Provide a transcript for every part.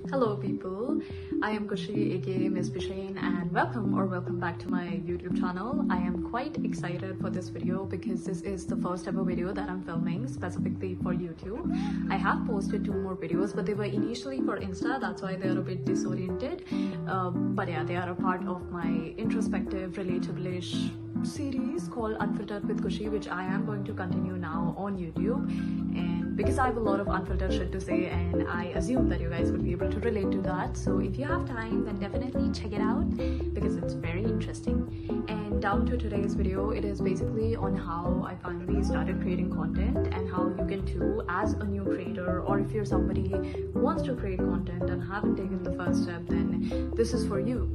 Hello people, I am Kushi aka Miss Bishen and welcome back to my YouTube channel. I am quite excited for this video because this is the first ever video that I'm filming specifically for YouTube. I have posted 2 more videos but they were initially for Insta, that's why they're a bit disoriented. But yeah, they are a part of my introspective, relatable-ish series called Unfiltered with Kushi, which I am going to continue now on YouTube. And because I have a lot of unfiltered shit to say and I assume that you guys would be able to relate to that, so if you have time then definitely check it out because it's very interesting. And down to today's video, it is basically on how I finally started creating content and how you can too as a new creator, or if you're somebody who wants to create content and haven't taken the first step, then this is for you.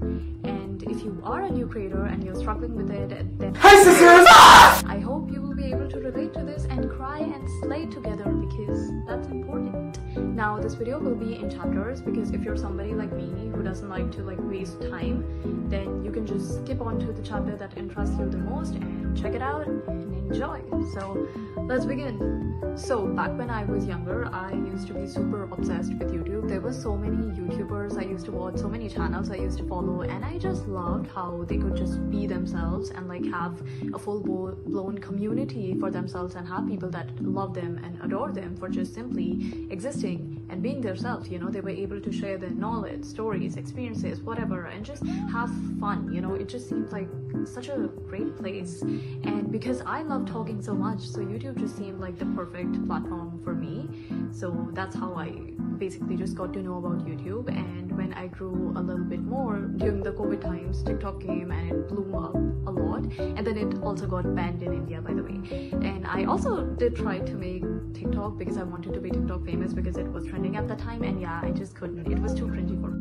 And if you are a new creator and you're struggling with it, then I hope you will be able to relate to this and cry and slay together because that's important. Now this video will be in chapters because if you're somebody like me who doesn't like to waste time, then you can just skip on to the chapter that interests you the most and check it out and enjoy. So let's begin. So back when I was younger, I used to be super obsessed with YouTube. There were so many YouTubers I used to watch, so many channels I used to follow, and I just loved how they could just be themselves and have a full-blown community for themselves and have people that love them and adore them for just simply existing and being themselves. You know, they were able to share their knowledge, stories, experiences, whatever, and just have fun. You know, it just seems like such a great place. And because I love talking so much, so YouTube just seemed like the perfect platform for me. So that's how I basically just got to know about YouTube. And when I grew a little bit more during the COVID times, TikTok came and it blew up a lot, and then it also got banned in India, by the way. And I also did try to make TikTok because I wanted to be TikTok famous because it was trending at the time, and yeah, I just couldn't. It was too cringy for me.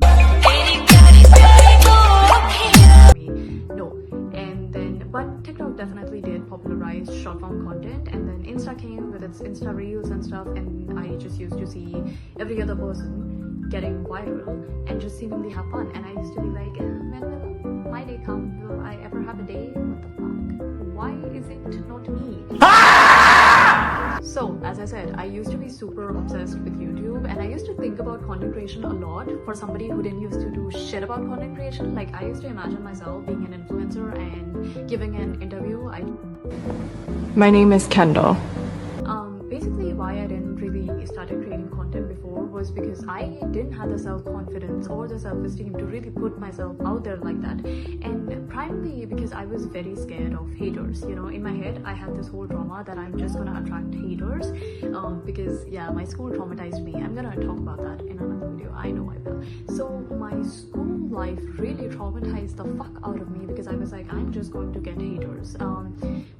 No. And then but TikTok definitely did popularize short form content, and then Insta came with its Insta Reels and stuff, and I just used to see every other person getting viral and just seemingly have fun, and I used to be like, when will my day come? Will I ever have a day? What the fuck? Why is it not me? So as I said, I used to be super obsessed with YouTube, and I used to think about content creation a lot. For somebody who didn't used to do shit about content creation, I used to imagine myself being an influencer and giving an interview. My name is Kendall. Basically why I didn't really started creating content before was because I didn't have the self-confidence or the self-esteem to really put myself out there like that, and primarily because I was very scared of haters. You know, in my head I had this whole drama that I'm just gonna attract haters because yeah, my school traumatized me. I'm gonna talk about that in another video, I know I will. So my school life really traumatized the fuck out of me because I was like, I'm just going to get haters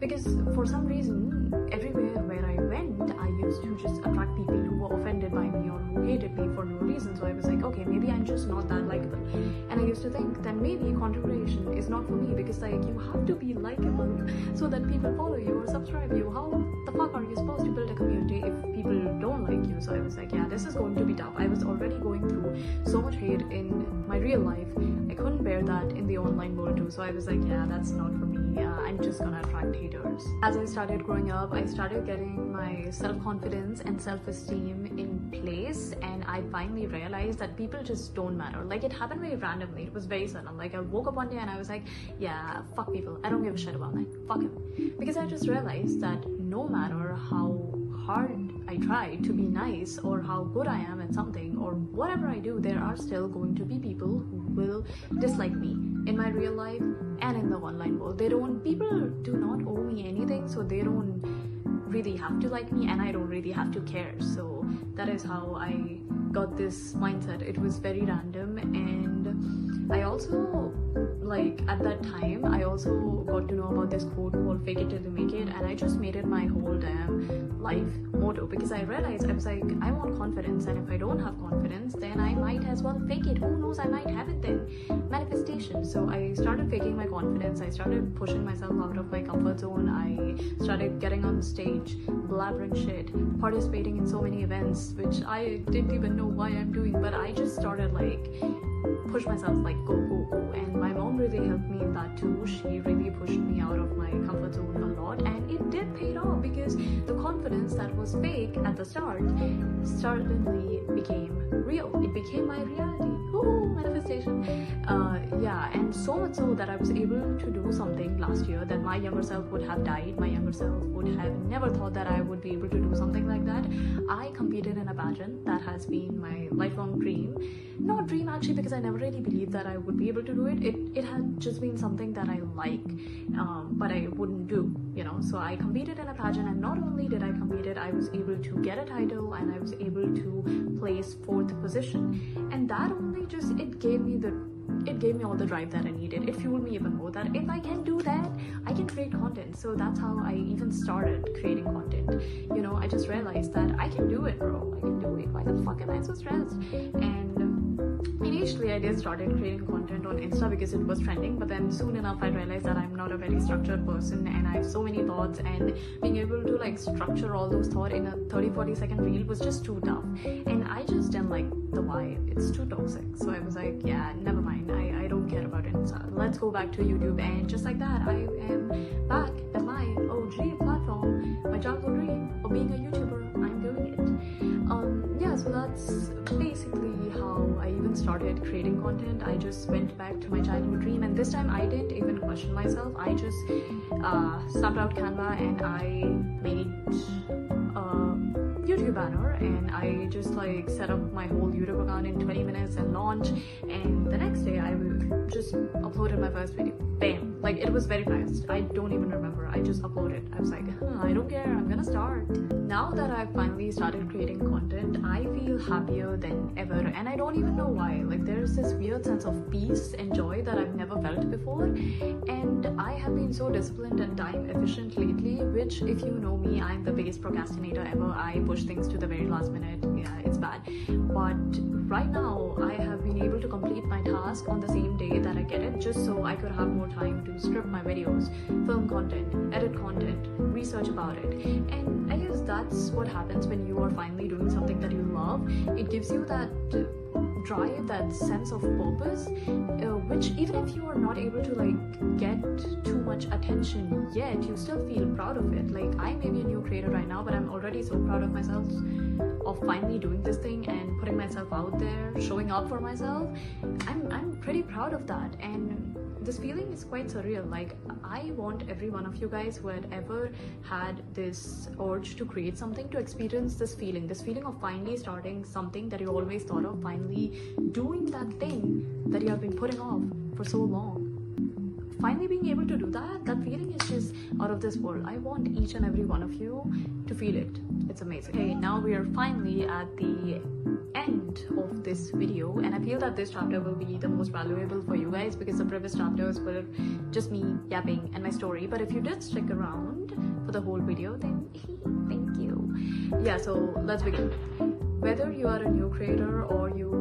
because for some reason everywhere where I went I used to just attract people who were offended by me or who hated me for no reason. So I was like, okay, maybe I'm just not that likable. And I used to think that maybe content creation is not for me because you have to be likable so that people follow you or subscribe you. How the fuck are you supposed to build a community if people don't like you? So I was like, yeah, this is going to be tough. I was already going through so much hate in my real life. I couldn't bear that in the online world too. So I was like, yeah, that's not for me. Yeah, I'm just gonna attract haters. As I started growing up, I started getting my self-confidence and self-esteem in place, and I finally realized that people just don't matter. It happened very randomly. It was very sudden. I woke up one day and I was like, yeah, fuck people. I don't give a shit about that. Fuck him. Because I just realized that no matter how hard I try to be nice or how good I am at something or whatever I do, there are still going to be people who will dislike me in my real life and in the online world. People do not owe me anything, so they don't really have to like me and I don't really have to care. So that is how I got this mindset. It was very random, and I also at that time I also got to know about this quote called fake it till you make it, and I just made it my whole damn life motto because I realized I was like, I want confidence, and if I don't have confidence then I might as well fake it. Who knows, I might have it then. Manifestation. So I started faking my confidence. I started pushing myself out of my comfort zone. I started getting on stage, blabbering shit, participating in so many events which I didn't even know why I'm doing, but I just started push myself go. And my mom really helped me in that too. She really pushed me out of my comfort zone a lot, and it did pay off because the confidence that was fake at the start suddenly became real. It became my reality. manifestation. Yeah, and so much so that I was able to do something last year that my younger self would have died. My younger self would have never thought that I would be able to do something like that. I competed in a pageant that has been my lifelong dream. Not dream actually, because I never really believed that I would be able to do it. It had just been something that I like, but I wouldn't do, you know. So I competed in a pageant, and not only did I compete it, I was able to get a title and I was able to place 4th position. And that only just, it gave me all the drive that I needed. It fueled me even more that if I can do that, I can create content. So that's how I even started creating content. You know, I just realized that I can do it, bro. I can do it. Why the fuck am I so stressed? And initially I did started creating content on Insta because it was trending, but then soon enough I realized that I'm not a very structured person and I have so many thoughts, and being able to like structure all those thoughts in a 30-40 second reel was just too tough, and I just didn't like the vibe. It's too toxic. So I was like, yeah, never mind, I don't care about Insta. Let's go back to YouTube. And just like that, I am back at my OG platform, my childhood dream of being a YouTuber. I'm doing it. Yeah, so that's basically how I even started creating content. I just went back to my childhood dream, and this time I didn't even question myself. I just snapped out Canva and I made YouTube banner, and I just like set up my whole YouTube account in 20 minutes and launch, and the next day I just uploaded my first video. Bam! Like, it was very fast. I don't even remember. I just uploaded. I was like, I don't care, I'm gonna start. Now that I've finally started creating content, I feel happier than ever, and I don't even know why. Like, there's this weird sense of peace and joy that I've never felt before, and I have been so disciplined and time efficient lately, which, if you know me, I'm the biggest procrastinator ever. I push things to the very last minute. Yeah, it's bad. But right now I have been able to complete my task on the same day that I get it, just so I could have more time to script my videos, film content, edit content, research about it. And I guess that's what happens when you are finally doing something that you love. It gives you that drive, that sense of purpose, which even if you are not able to like get too much attention yet, you still feel proud of it. Like, I may be a new creator right now, but I'm already so proud of myself of finally doing this thing and putting myself out there, showing up for myself. I'm pretty proud of that, and this feeling is quite surreal. Like, I want every one of you guys who had ever had this urge to create something to experience this feeling of finally starting something that you always thought of, finally doing that thing that you have been putting off for so long. Finally being able to do that feeling is just out of this world. I want each and every one of you to feel it. It's amazing. Okay, now we are finally at the end of this video, and I feel that this chapter will be the most valuable for you guys, because the previous chapters were just me yapping and my story. But if you did stick around for the whole video, then thank you. Yeah, so let's begin. Whether you are a new creator or you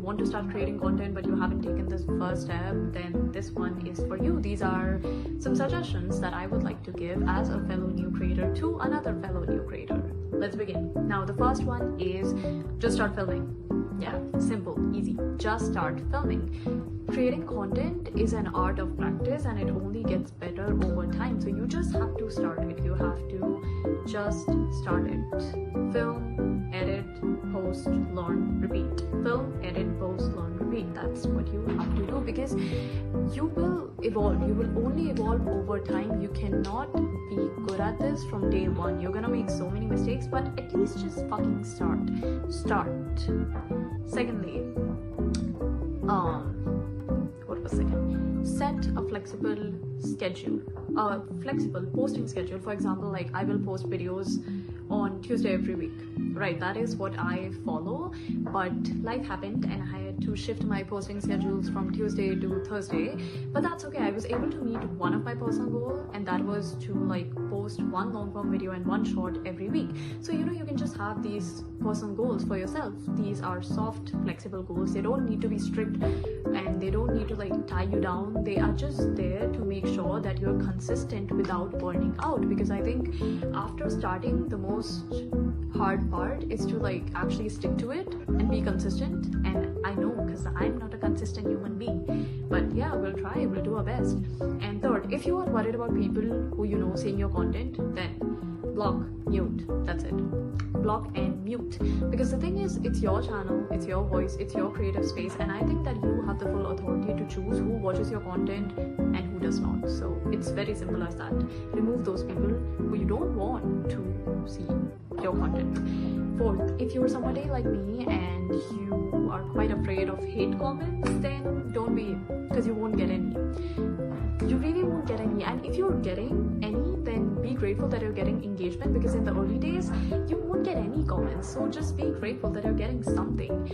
want to start creating content but you haven't taken this first step, then this one is for you. These are some suggestions that I would like to give as a fellow new creator to another fellow new creator. Let's begin. Now, the first one is just start filming. Yeah, simple, easy. Just start filming. Creating content is an art of practice, and it only gets better over time. So you just have to start it. You have to just start it. Film, edit, post, learn, repeat. Film, edit, post, learn, repeat. That's what you have to do, because you will evolve. You will only evolve over time. You cannot be good at this from day one. You're gonna make so many mistakes, but at least just fucking start. Secondly, what was second? Set a flexible schedule, a flexible posting schedule. For example, like, I will post videos on Tuesday every week, right? That is what I follow, but life happened and I had to shift my posting schedules from Tuesday to Thursday, but that's okay. I was able to meet one of my personal goals, and that was to like post one long form video and one short every week. So you can just have these personal goals for yourself. These are soft, flexible goals. They don't need to be strict, and they don't need to like tie you down. They are just there to make sure that you're consistent without burning out, because I think after starting, the most hard part is to like actually stick to it and be consistent. And I know, because I'm not a consistent human being, but yeah, we'll try, we'll do our best. And third, if you are worried about people who seeing your content, then block, mute. That's it. Block and mute. Because the thing is, it's your channel, it's your voice, it's your creative space, and I think that you have the full authority to choose who watches your content and who does not. So it's very simple as that. Remove those people who you don't want to see your content. Fourth, if you're somebody like me and you are quite afraid of hate comments, then don't be, because you won't get any. You really won't get any. And if you're getting any, then be grateful that you're getting engagement, because in the early days you won't get any comments. So just be grateful that you're getting something.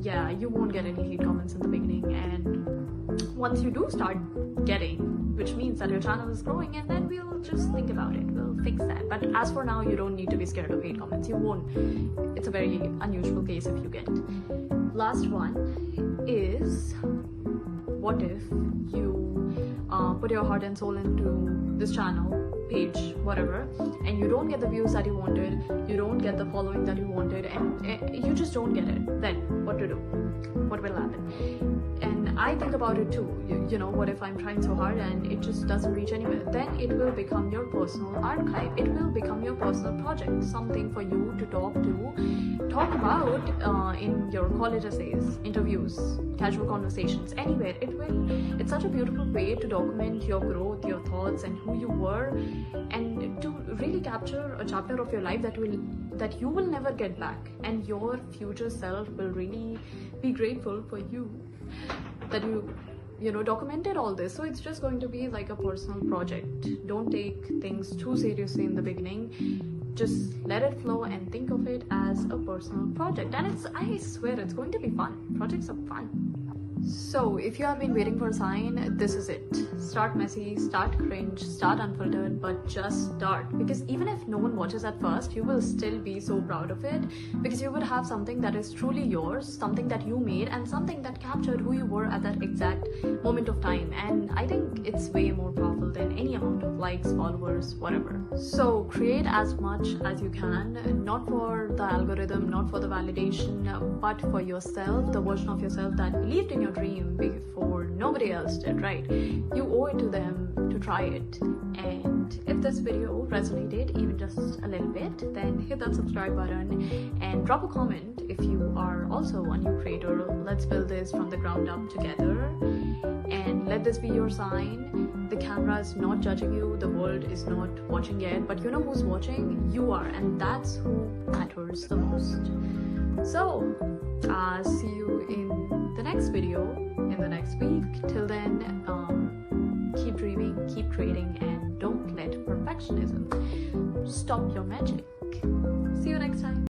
Yeah, you won't get any hate comments in the beginning, and once you do start getting, which means that your channel is growing, and then we'll just think about it, we'll fix that. But as for now, you don't need to be scared of hate comments. You won't. It's a very unusual case if you get. Last one is, what if you put your heart and soul into this channel, page, whatever, and you don't get the views that you wanted, you don't get the following that you wanted, and you just don't get it? Then what to do? What will happen? And I think about it too. You know, what if I'm trying so hard and it just doesn't reach anywhere? Then it will become your personal archive. It will become your personal project, something for you to talk about in your college essays, interviews, casual conversations, anywhere. It's such a beautiful way to document your growth, your thoughts, and who you were, and to really capture a chapter of your life that you will never get back, and your future self will really be grateful for you that you know, documented all this. So it's just going to be like a personal project. Don't take things too seriously in the beginning. Just let it flow and think of it as a personal project. And I swear, it's going to be fun. Projects are fun. So if you have been waiting for a sign, this is it. Start messy, start cringe, start unfiltered, but just start. Because even if no one watches at first, you will still be so proud of it, because you would have something that is truly yours, something that you made, and something that captured who you were at that exact moment of time. And I think it's way more powerful than any amount of likes, followers, whatever. So create as much as you can, not for the algorithm, not for the validation, but for yourself, the version of yourself that believed in your dream before nobody else did, right? You owe it to them to try it. And if this video resonated even just a little bit, then hit that subscribe button and drop a comment if you are also a new creator. Let's build this from the ground up together, and let this be your sign. The camera is not judging you, the world is not watching yet, but you know who's watching? You are, and that's who matters the most. So see you in the next video in the next week. Till then, keep dreaming, keep creating, and don't let perfectionism stop your magic. See you next time.